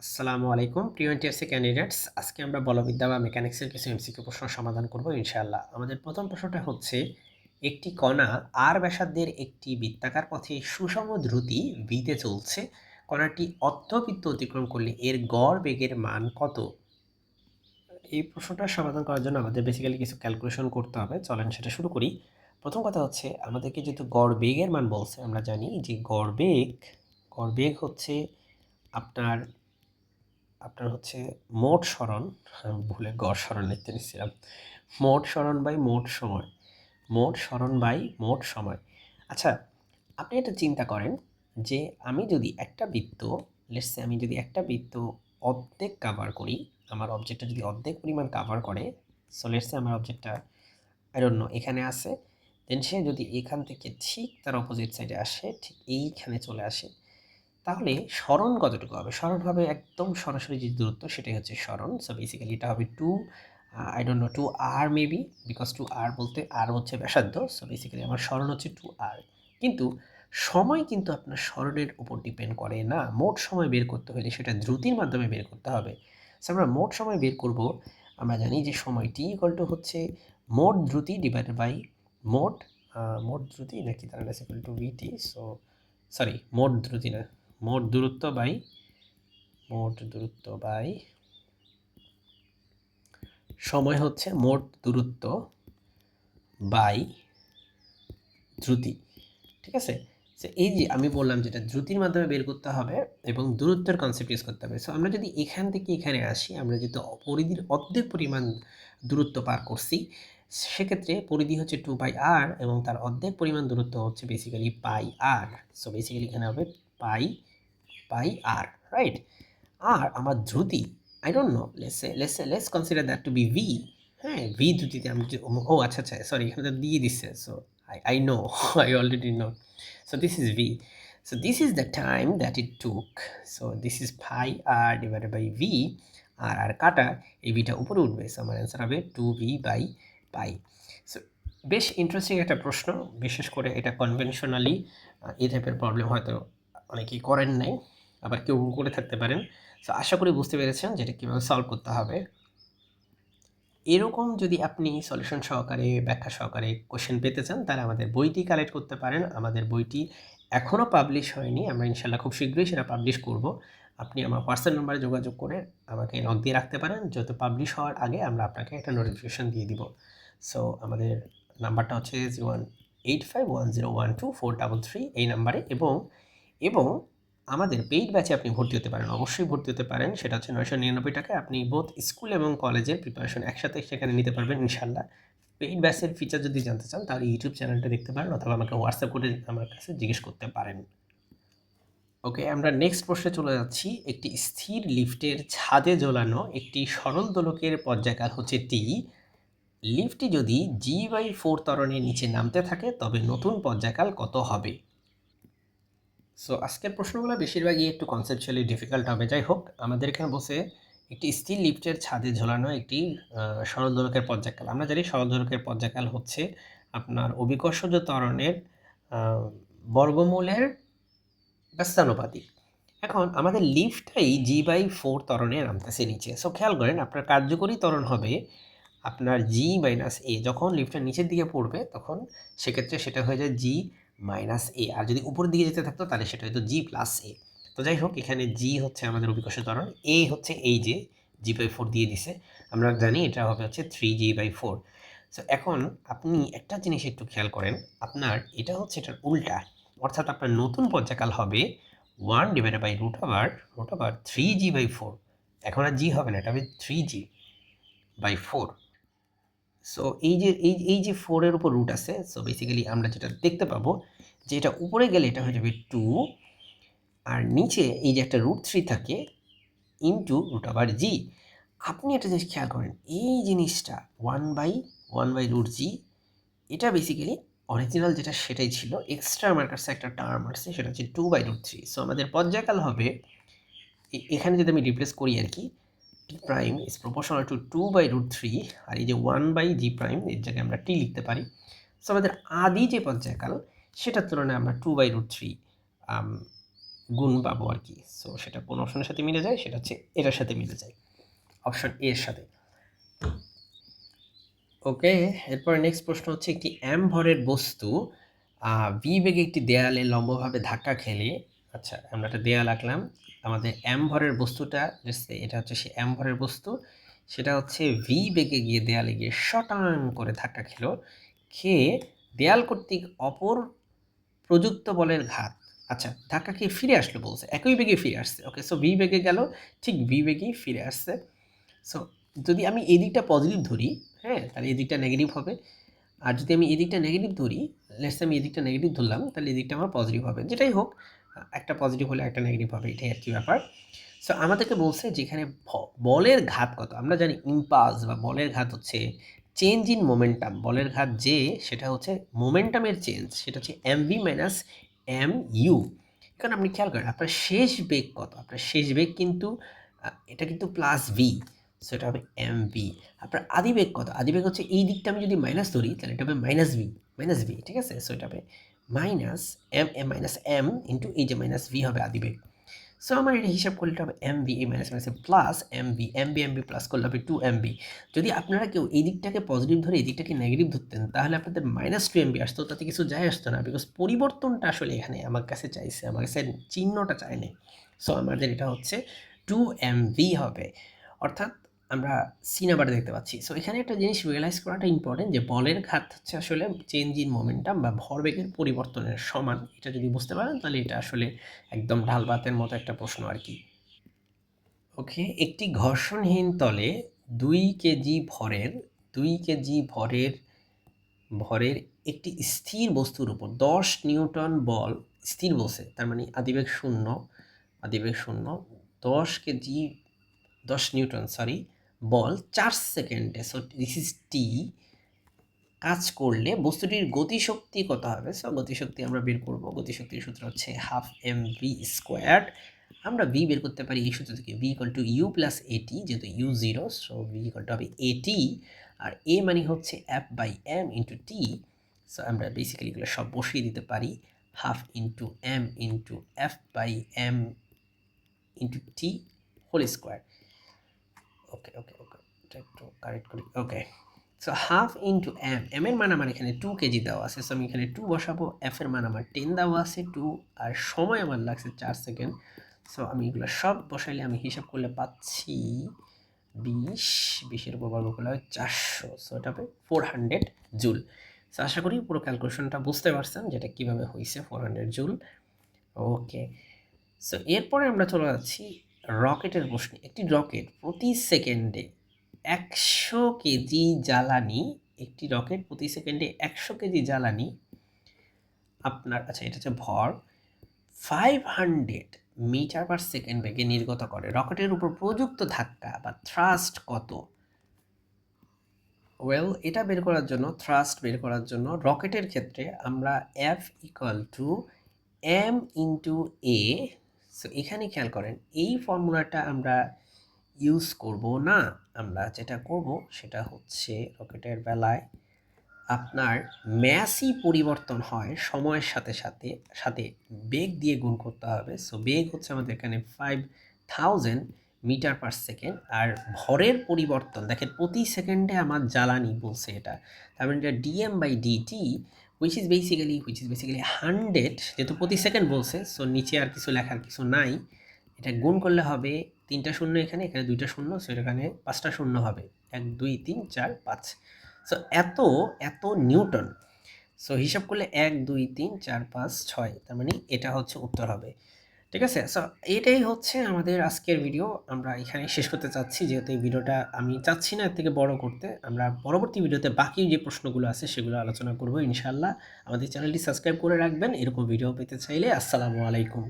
আসসালামু আলাইকুম প্রিয় এনটিএসসি ক্যান্ডিডেটস। আজকে আমরা বলবিদ্যা বা মেকানিক্সের কিছু এমসিকিউ প্রশ্ন সমাধান করব ইনশাআল্লাহ। আমাদের প্রথম প্রশ্নটা হচ্ছে, একটি কণা আর ব্যাসার্ধের একটি বৃত্তাকার পথে সুষম দ্রুতি ভিতে চলছে। কণাটি অর্ধবৃত্ত অতিক্রম করলে এর গড় বেগের মান কত? এই প্রশ্নটা সমাধান করার জন্য আমাদের বেসিক্যালি কিছু ক্যালকুলেশন করতে হবে। চলেন সেটা শুরু করি। প্রথম কথা হচ্ছে, আমাদেরকে যেহেতু গড় বেগের মান বলছে, আমরা জানি যে গড় বেগ হচ্ছে আপনার আপনার হচ্ছে মোট সরণ, ভুলে গড় সরণ লিখতে নিচ্ছিলাম। মোট সরণ বাই মোট সময়, মোট সরণ বাই মোট সময়। আচ্ছা, আপনি এটা চিন্তা করেন যে আমি যদি একটা বৃত্ত, আমি যদি একটা বৃত্ত অর্ধেক কাভার করি, আমার অবজেক্টটা যদি অর্ধেক পরিমাণ কাভার করে, সো লেটসে আমার অবজেক্টটা আই ডোন্ট নো এখানে আসে, দেন সে যদি এখান থেকে ঠিক তার অপোজিট সাইডে আসে, ঠিক এইখানে চলে আসে, তাহলে সরণ কতটুকু হবে? সরণ হবে একদম সরাসরি যে দূরত্ব, সেটাই হচ্ছে সরণ। সো বেসিক্যালি এটা হবে 2, I don't no 2r maybe, because 2r বলতে r হচ্ছে ব্যাসার্ধ। সো বেসিক্যালি আমার সরণ হচ্ছে 2r। কিন্তু সময় কিন্তু আপনার সরণের উপর ডিপেন্ড করে না। মোট সময় বের করতে হলে সেটা দ্রুতির মাধ্যমে বের করতে হবে। সো আমরা মোট সময় বের করব। আমরা জানি যে সময় t ইকুয়াল টু হচ্ছে মোট দ্রুতি ডিভাইডেড বাই মোট মোট দ্রুতি নাকি তার equal to vt। So sorry, মোট দ্রুতি না, মোট দূরত্ব বাই সময় হচ্ছে মোট দূরত্ব বাই দ্রুতি। ঠিক আছে? সো এই যে আমি বললাম যেটা দ্রুতির মাধ্যমে বের করতে হবে এবং দূরত্বের কনসেপ্ট ইউজ করতে হবে। সো আমরা যদি এখান থেকে এখানে আসি, আমরা যেহেতু পরিধির অর্ধেক পরিমাণ দূরত্ব পার করছি, সেক্ষেত্রে পরিধি হচ্ছে 2πr এবং তার অর্ধেক পরিমাণ দূরত্ব হচ্ছে বেসিক্যালি πr। সো বেসিক্যালি এখানে হবে পাই r, রাইট? আর আমার দ্রুতি, I don't know, let's consider that to be V. হ্যাঁ, ভি দ্রুতিতে আমি ও আচ্ছা আচ্ছা, সরি, এখানে তো দিয়ে দিচ্ছে। So I know, I already know. So this is v. So this is the time that it took. So this is pi r divided by v. আর কাটা, এই ভিটা উপরে উঠবে। সো আমার অ্যান্সার হবে 2v বাই পাই। সো বেশ interesting একটা প্রশ্ন, বিশেষ করে এটা কনভেনশনালি এই টাইপের প্রবলেম হয়তো অনেকেই করেন নাই, আবার কেউ করে থাকতে পারেন। সো আশা করি বুঝতে পেরেছেন যে এটা কীভাবে সলভ করতে হবে। এরকম যদি আপনি সলিউশন সহকারে, ব্যাখ্যা সহকারে কোশ্চেন পেতে চান, তাহলে আমাদের বইটি কালেক্ট করতে পারেন। আমাদের বইটি এখনও পাবলিশ হয়নি, আমরা ইনশাল্লাহ খুব শীঘ্রই সেটা পাবলিশ করব। আপনি আমার হোয়াটসঅ্যাপ নাম্বারে যোগাযোগ করে আমাকে নক দিয়ে রাখতে পারেন, যত পাবলিশ হওয়ার আগে আমরা আপনাকে একটা নোটিফিকেশন দিয়ে দিব। সো আমাদের নাম্বারটা হচ্ছে 0185101243 এই নাম্বারে, এবং আমাদের পেইড ব্যাচে আপনি ভর্তি হতে পারেন, অবশ্যই ভর্তি হতে পারেন। সেটা হচ্ছে 999 টাকায় আপনি বোথ স্কুল এবং কলেজের প্রিপারেশন একসাথে সেখানে নিতে পারবেন ইনশাল্লাহ। পেইড ব্যাচের ফিচার যদি জানতে চান, তাহলে ইউটিউব চ্যানেলটা দেখতে পারেন, অথবা আমাকে হোয়াটসঅ্যাপ করে আমার কাছে জিজ্ঞেস করতে পারেন। ওকে, আমরা নেক্সট প্রশ্নে চলে যাচ্ছি। একটি স্থির লিফটের ছাদে ঝোলানো একটি সরল দোলকের পর্যায়কাল হচ্ছে টি। লিফটটি যদি g/4 ত্বরণের নিচে নামতে থাকে, তবে নতুন পর্যায়কাল কত হবে? সো আজকের প্রশ্নগুলো বেশিরভাগই একটু কনসেপচুয়ালি ডিফিকাল্ট হবে। যাই হোক, আমাদের এখানে বসে একটি স্থির লিফটের ছাদে ঝোলানো একটি সরল দোলকের পর্যায়কাল। আমরা জানি সরল দোলকের পর্যায়কাল হচ্ছে আপনার অভিকর্ষজ ত্বরণের বর্গমূলের ব্যস্তানুপাতিক। এখন আমাদের লিফটটাই g/4 ত্বরণে নামতেছে নিচে। সো খেয়াল করেন, আপনার কার্যকরী ত্বরণ হবে আপনার g-a। যখন লিফটটা নিচের দিকে পড়বে, তখন সেক্ষেত্রে সেটা হয়ে যায় g-a। আর যদি উপরের দিকে যেতে থাকতো, তাহলে সেটা হয়তো g+a। তো যাই হোক, এখানে g হচ্ছে আমাদের অভিকর্ষ ত্বরণ, a হচ্ছে এই যে g/4 দিয়ে দিছে, আমরা জানি এটা হবে হচ্ছে 3g/4। সো এখন আপনি একটা জিনিস একটু খেয়াল করেন, আপনার এটা হচ্ছে এটার উল্টা, অর্থাৎ আপনার নতুন পর্যায়কাল হবে 1/√over 3g/4। এখন আর g হবে না, এটা হবে 3g/4। সো এই যে 4 এর উপর রুট আছে, সো বেসিক্যালি আমরা যেটা দেখতে পাবো যে এটা উপরে গেলে এটা হয়ে যাবে 2, আর নিচে এই যে একটা √3 থাকে ইনটু √g। আপনি একটা জিনিস খেয়াল করেন, এই জিনিসটা 1/√g, এটা বেসিক্যালি অরিজিনাল যেটা সেটাই ছিল, এক্সট্রা আমার কাছে একটা টার্ম আসছে, সেটা হচ্ছে 2/√3। সো আমাদের পর্যায়কাল হবে, এখানে যদি আমি রিপ্লেস করি আর কি, t prime is proportional to 2/√3, আর এই যে 1/g প্রাইম, এর জায়গায় আমরা t লিখতে পারি। সো আমাদের আদি যে পর্যায়কাল, সেটার তুলনায় আমরা 2/√3 গুণ পাবো আর কি। সো সেটা কোন অপশনের সাথে মিলে যায়? সেটা হচ্ছে এটার সাথে মিলে যায়, অপশন এ এর সাথে। ওকে, এরপরে নেক্সট প্রশ্ন হচ্ছে একটি m ভরের বস্তু v বেগে একটি দেয়ালে লম্বভাবে ধাক্কা খেলে, আচ্ছা আমরা একটা দেয়াল আঁকলাম, আমাদের m ভরের বস্তুটা এটা হচ্ছে সেই m ভরের বস্তু, সেটা হচ্ছে v বেগে গিয়ে দেয়ালে গিয়ে শটাং করে ধাক্কা খেলো, খেয়ে দেয়াল কর্তৃক অপর প্রযুক্ত বলের ঘাত, আচ্ছা ধাক্কা খেয়ে ফিরে আসলো বলছে, একই বেগে ফিরে আসছে। ওকে, সো v বেগে গেল, ঠিক v বেগেই ফিরে আসছে। সো যদি আমি এই দিকটা পজিটিভ ধরি, হ্যাঁ, তাহলে এই দিকটা নেগেটিভ হবে। আর যদি আমি এই দিকটা নেগেটিভ ধরি, লেটস আমি এই দিকটা নেগেটিভ ধরলাম, তাহলে এই দিকটা আমার পজিটিভ হবে। যেটাই হোক, একটা পজিটিভ হলে একটা নেগেটিভ হবে, এটাই আর কি ব্যাপার। সো আমাদেরকে বলছে যেখানে বলের ঘাত কত, আমরা জানি ইম্পালস বা বলের ঘাত হচ্ছে চেঞ্জ ইন মোমেন্টাম, বলের ঘাত যে সেটা হচ্ছে মোমেন্টামের চেঞ্জ, সেটা হচ্ছে mv মাইনাস এম ইউ। কারণ আপনি খেয়াল করেন আপনার শেষ বেগ কত, আপনার শেষ বেগ কিন্তু এটা কিন্তু প্লাস ভি, সো এটা হবে এম ভি। আপনার আদিবেগ কত, আদিবেগ হচ্ছে এই দিকটা আমি যদি মাইনাস ধরি তাহলে এটা হবে মাইনাস ভি, মাইনাস ভি, ঠিক আছে। সো এটা হবে minus M M minus M into এই যে মাইনাস ভি হবে আদিবেগ। সো আমার এটা হিসাব করলে হবে এম ভি, এই মাইনাস মাইনাসে plus M V, M V plus করলে হবে 2 MV। যদি আপনারা কেউ এই দিকটাকে পজিটিভ ধরে এই দিকটাকে নেগেটিভ ধরতেন তাহলে আপনাদের -2 MV আসতো, তাতে কিছু যায় আসতো না, বিকজ পরিবর্তনটা আসলে এখানে আমার কাছে চাইছে, আমার কাছে চিহ্নটা চায়নি। সো আমাদের এটা হচ্ছে 2 MV হবে, অর্থাৎ আমরা সি নাম্বারে দেখতে পাচ্ছি। সো এখানে একটা জিনিস রিয়েলাইজ করাটা ইম্পর্টেন্ট যে বলের ঘাত হচ্ছে আসলে চেঞ্জ ইন মোমেন্টাম বা ভরবেগের পরিবর্তনের সমান। এটা যদি বুঝতে পারেন তাহলে এটা আসলে একদম ঢাল ভাতের মতো একটা প্রশ্ন আর কি। ওকে, একটি ঘর্ষণহীন তলে 2 কেজি ভরের 2 কেজি ভরের একটি স্থির বস্তুর উপর 10 নিউটন বল স্থির বসে, তার মানে আদিবেগ শূন্য, আদিবেগ শূন্য, 10 কেজি 10 নিউটন বল 4 সেকেন্ডে, সো দিস ইজ টি, কাজ করলে বস্তুটির গতিশক্তি কত হবে? সো গতিশক্তি আমরা বের করব, গতিশক্তির সূত্র হচ্ছে ½ mv²। আমরা ভি বের করতে পারি এই সূত্র থেকে, V equal to U plus at, যেহেতু U zero, so V equal to হবে এটি, আর এ মানে হচ্ছে F by M into T. So আমরা বেসিক্যালি এগুলো সব বসিয়ে দিতে পারি, half into M into F by M into T whole square. Okay okay okay, এটা একটু কারেক্ট করি। Okay, so half into M, M এর মান আমার এখানে 2 কেজি দেওয়া আছে, সো আমি এখানে 2 বসাবো, এফ এর মান আমার 10 দেওয়া আছে 2, আর সময় আমার লাগছে 4 সেকেন্ড। সো আমি এগুলো সব বসাইলে আমি হিসাব করলে পাচ্ছি 20 এর উপর বর্গ করলে হবে 400, সো এটা হবে 400 জুল। সো আশা করি পুরো ক্যালকুলেশনটা বুঝতে পারছেন যেটা কিভাবে হয়েছে 400 জুল। ওকে, সো এরপরে আমরা চলে যাচ্ছি রকেটের প্রশ্নে। একটি রকেট প্রতি সেকেন্ডে 100 কেজি জ্বালানি, একটি রকেট প্রতি সেকেন্ডে 100 কেজি জ্বালানি আপনার, আচ্ছা এটা হচ্ছে ভর, 500 মিটার পার সেকেন্ড বেগে নির্গত করে, রকেটের উপর প্রযুক্ত ধাক্কা বা থ্রাস্ট কত? ওয়েল, এটা বের করার জন্য, থ্রাস্ট বের করার জন্য রকেটের ক্ষেত্রে আমরা F equal to M into A, so এখানে খেয়াল করেন এই ফর্মুলাটা আমরা ইউজ করব না, আমরা যেটা করব সেটা হচ্ছে রকেটের বেলায় আপনার ম্যাসই পরিবর্তন হয় সময়ের সাথে সাথে, সাথে বেগ দিয়ে গুণ করতে হবে। সো বেগ হচ্ছে আমাদের এখানে 5000 মিটার পার সেকেন্ড, আর ভরের পরিবর্তন দেখেন প্রতি সেকেন্ডে আমার জ্বালানি বলছে এটা, তার মানে এটা DM by DT which is basically 100, যেহেতু প্রতি সেকেন্ড বলছে, সো নিচে আর কিছু লেখার কিছু নাই, এটা গুণ করলে হবে 3টা শূন্য, এখানে এখানে 2টা শূন্য, সো এখানে 5টা শূন্য হবে, 1 2 3 4 5, সো এত এত নিউটন। সো হিসাব করলে 1 2 3 4 5 6, তার মানে এটা হচ্ছে উত্তর হবে। ঠিক আছে, সো এটাই হচ্ছে আমাদের আজকের ভিডিও, আমরা এখানে শেষ করতে চাচ্ছি, যেহেতু এই ভিডিওটা আমি চাচ্ছি না এর থেকে বড় করতে। আমরা পরবর্তী ভিডিওতে বাকি যে প্রশ্নগুলো আছে সেগুলো আলোচনা করব ইনশাআল্লাহ। আমাদের চ্যানেলটি সাবস্ক্রাইব করে রাখবেন এরকম ভিডিও পেতে চাইলে। আসসালামু আলাইকুম।